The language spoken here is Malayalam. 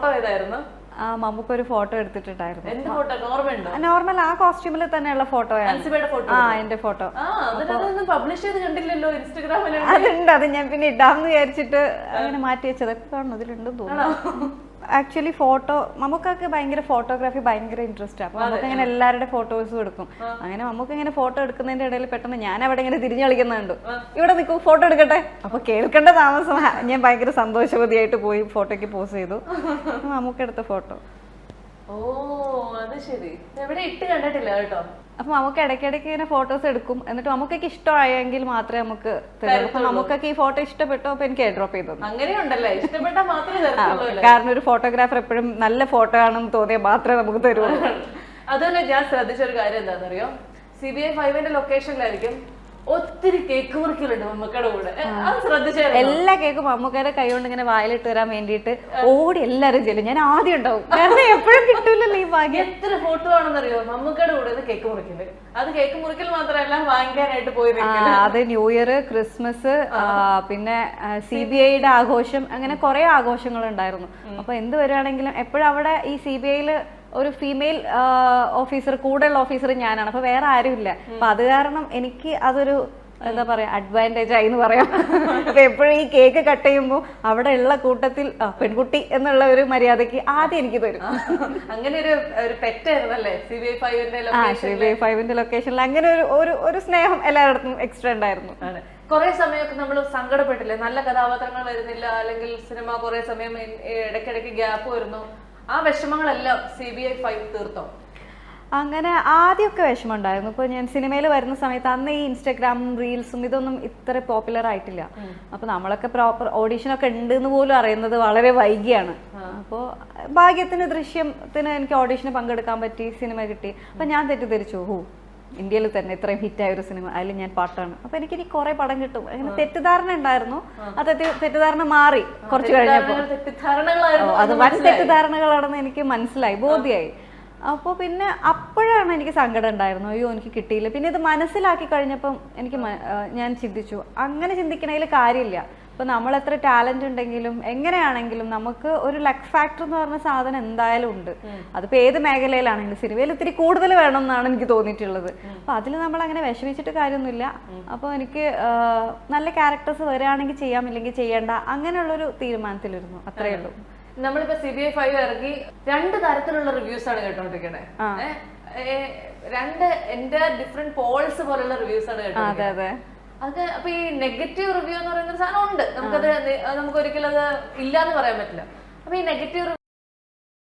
ഫോട്ടോ ഏതായിരുന്നു? നമുക്കൊരു ഫോട്ടോ എടുത്തിട്ടുണ്ടായിരുന്നു. നോർമൽ ആ കോസ്റ്റ്യൂമിൽ തന്നെയുള്ള ഫോട്ടോയാണ്. എന്റെ ഫോട്ടോ പബ്ലിഷ് ചെയ്ത് കണ്ടില്ലല്ലോ ഇൻസ്റ്റാഗ്രാമിൽ. അതുണ്ട്, അത് ഞാൻ പിന്നെ ഇടാമെന്ന് വിചാരിച്ചിട്ട് അങ്ങനെ മാറ്റി വെച്ചത്. കാണുന്നു അതിലുണ്ടെന്ന് തോന്നുന്നു. ആക്ച്വലി നമുക്കൊക്കെ ഭയങ്കര ഫോട്ടോഗ്രാഫി ഭയങ്കര ഇൻട്രസ്റ്റ്. അപ്പൊ നമുക്ക് ഇങ്ങനെ എല്ലാവരുടെ ഫോട്ടോസും എടുക്കും. അങ്ങനെ നമുക്ക് ഇങ്ങനെ ഫോട്ടോ എടുക്കുന്നതിന്റെ ഇടയിൽ പെട്ടെന്ന് ഞാൻ അവിടെ ഇങ്ങനെ തിരിഞ്ഞു കളിക്കുന്നുണ്ട്, ഇവിടെ നിൽക്കും ഫോട്ടോ എടുക്കട്ടെ. അപ്പൊ കേൾക്കേണ്ട താമസം ഞാൻ ഭയങ്കര സന്തോഷവതിയായിട്ട് പോയി ഫോട്ടോയ്ക്ക് പോസ് ചെയ്തു. നമുക്ക് എടുത്ത ഫോട്ടോ. ഓ അത് ശരി, എവിടെ ഇട്ട് കണ്ടിട്ടില്ല കേട്ടോ. അപ്പൊ നമുക്ക് ഇടയ്ക്കിടയ്ക്ക് ഇങ്ങനെ ഫോട്ടോസ് എടുക്കും. എന്നിട്ട് നമുക്കൊക്കെ ഇഷ്ടമായെങ്കിൽ മാത്രമേ നമുക്ക് തരുള്ളൂ. അപ്പൊ നമുക്കൊക്കെ ഈ ഫോട്ടോ ഇഷ്ടപ്പെട്ടോ അപ്പൊ എനിക്ക് എയർ ഡ്രോപ്പ് ചെയ്തു. അങ്ങനെയുണ്ടല്ലേ, ഇഷ്ടപ്പെട്ടാൽ മാത്രമേ. കാരണം ഒരു ഫോട്ടോഗ്രാഫർ എപ്പോഴും നല്ല ഫോട്ടോ ആണെന്ന് തോന്നിയാൽ മാത്രമേ നമുക്ക് തരുള്ളൂ. അതുപോലെ ഞാൻ ശ്രദ്ധിച്ചൊരു കാര്യം എന്താണെന്നറിയോ, CBI 5 ലൊക്കേഷനിലായിരിക്കും ഒത്തിരി കേക്ക് മുറിക്കലുണ്ട് മമ്മൂക്കയുടെ കൂടെ. അത് ശ്രദ്ധിച്ചായിരുന്നു. എല്ലാ കേക്കും മമ്മൂക്കയുടെ കൈ കൊണ്ട് ഇങ്ങനെ വായിലിട്ട് വരാൻ വേണ്ടിയിട്ട് ഓടി എല്ലാരും ചെല്ലും. ഞാൻ ആദ്യം ഉണ്ടാവും, കാരണം എപ്പോഴും കിട്ടൂലല്ലോ ഈ ഭാഗ്യം. എത്ര ഫോട്ടോ ആണെന്നറിയോ മമ്മൂക്കയുടെ കൂടെ കേക്ക് മുറിക്കല്. അത് കേക്ക് മുറിക്കൽ മാത്രമല്ല, വാങ്ങിക്കാനായിട്ട് പോയി. അത് ന്യൂ ഇയർ, ക്രിസ്മസ്, പിന്നെ CBIയുടെ ആഘോഷം, അങ്ങനെ കുറെ ആഘോഷങ്ങൾ ഉണ്ടായിരുന്നു. അപ്പൊ എന്ത് വരുവാണെങ്കിലും എപ്പോഴും അവിടെ ഈ CBIയില് ഒരു ഫീമെയിൽ ഓഫീസർ, കൂടെയുള്ള ഓഫീസർ ഞാനാണ്. അപ്പൊ വേറെ ആരും ഇല്ല. അപ്പൊ അത് കാരണം എനിക്ക് അതൊരു എന്താ പറയാ അഡ്വാൻറ്റേജ് ആയി എന്ന് പറയാം. അപ്പൊ എപ്പോഴും ഈ കേക്ക് കട്ട് ചെയ്യുമ്പോൾ അവിടെ ഉള്ള കൂട്ടത്തിൽ പെൺകുട്ടി എന്നുള്ള ഒരു മര്യാദക്ക് ആദ്യം എനിക്ക് തരും. അങ്ങനെ ഒരു പെറ്റായിരുന്നല്ലേ CBI 5ന്റെ ലൊക്കേഷനിൽ. അങ്ങനെ ഒരു സ്നേഹം എല്ലായിടത്തും എക്സ്ട്രാ ഉണ്ടായിരുന്നു. കുറെ സമയമൊക്കെ നമ്മൾ സങ്കടപ്പെട്ടില്ലേ, നല്ല കഥാപാത്രങ്ങൾ വരുന്നില്ല, അല്ലെങ്കിൽ സിനിമ കുറെ സമയം ഇടയ്ക്കിടയ്ക്ക് ഗ്യാപ്പ് വരുന്നു. ആ വിഷമങ്ങളെല്ലാം CBI 5 തീർത്തോ? അങ്ങനെ ആദ്യമൊക്കെ വിഷമം ഉണ്ടായിരുന്നു. ഇപ്പൊ ഞാൻ സിനിമയിൽ വരുന്ന സമയത്ത് അന്ന് ഈ ഇൻസ്റ്റാഗ്രാമും റീൽസും ഇതൊന്നും ഇത്ര പോപ്പുലർ ആയിട്ടില്ല. അപ്പൊ നമ്മളൊക്കെ പ്രോപ്പർ ഓഡീഷനൊക്കെ ഉണ്ട് എന്ന് പോലും അറിയുന്നത് വളരെ വൈകിയാണ്. അപ്പോൾ ഭാഗ്യത്തിന് ദൃശ്യത്തിന് എനിക്ക് ഓഡീഷന് പങ്കെടുക്കാൻ പറ്റി, സിനിമ കിട്ടി. അപ്പൊ ഞാൻ തെറ്റിദ്ധരിച്ചു, ഇന്ത്യയിൽ തന്നെ ഇത്രയും ഹിറ്റായ ഒരു സിനിമ, അതിൽ ഞാൻ പാട്ടാണ്, അപ്പൊ എനിക്കിനി കുറെ പടം കിട്ടും. അങ്ങനെ തെറ്റിദ്ധാരണ ഉണ്ടായിരുന്നു. ആ തെറ്റിദ്ധാരണ മാറി കുറച്ച് കഴിഞ്ഞപ്പോൾ. അത് വൻ തെറ്റിദ്ധാരണകളാണെന്ന് എനിക്ക് മനസ്സിലായി, ബോധ്യമായി. അപ്പോൾ പിന്നെ അപ്പോഴാണ് എനിക്ക് സങ്കടം ഉണ്ടായിരുന്നു, അയ്യോ എനിക്ക് കിട്ടിയില്ല. പിന്നെ ഇത് മനസ്സിലാക്കി കഴിഞ്ഞപ്പം ഞാൻ ചിന്തിച്ചു, അങ്ങനെ ചിന്തിക്കണതിൽ കാര്യമില്ല. ഇപ്പൊ നമ്മൾ എത്ര ടാലന്റ് ഉണ്ടെങ്കിലും എങ്ങനെയാണെങ്കിലും നമുക്ക് ഒരു ലക്ക് ഫാക്ടർ എന്ന് പറഞ്ഞ സാധനം എന്തായാലും ഉണ്ട്. അതിപ്പോ ഏത് മേഖലയിലാണെങ്കിലും സിനിമയിൽ ഇത്തിരി കൂടുതൽ വേണം എന്നാണ് എനിക്ക് തോന്നിയിട്ടുള്ളത്. അപ്പൊ അതിൽ നമ്മൾ അങ്ങനെ വിഷമിച്ചിട്ട് കാര്യമൊന്നുമില്ല. അപ്പൊ എനിക്ക് നല്ല ക്യാരക്ടേഴ്സ് വരികയാണെങ്കിൽ ചെയ്യാം, ഇല്ലെങ്കിൽ ചെയ്യേണ്ട, അങ്ങനെയുള്ളൊരു തീരുമാനത്തിലിരുന്നു. അത്രയേ ഉള്ളൂ. നമ്മളിപ്പോ CBI 5 ഇറങ്ങി 2 തരത്തിലുള്ള റിവ്യൂസ് ആണ് കേട്ടോണ്ടിരിക്കണേ. എന്റെ ഡിഫറെന്റ് പോൾസ് പോലുള്ള റിവ്യൂസ് ആണ് കേട്ടോണ്ടിരിക്കുന്നത്. അത് അപ്പൊ ഈ നെഗറ്റീവ് റിവ്യൂ എന്ന് പറയുന്ന ഒരു സാധനം ഉണ്ട്. നമുക്ക് ഒരിക്കലും അത് ഇല്ലാന്ന് പറയാൻ പറ്റില്ല. അപ്പൊ ഈ നെഗറ്റീവ്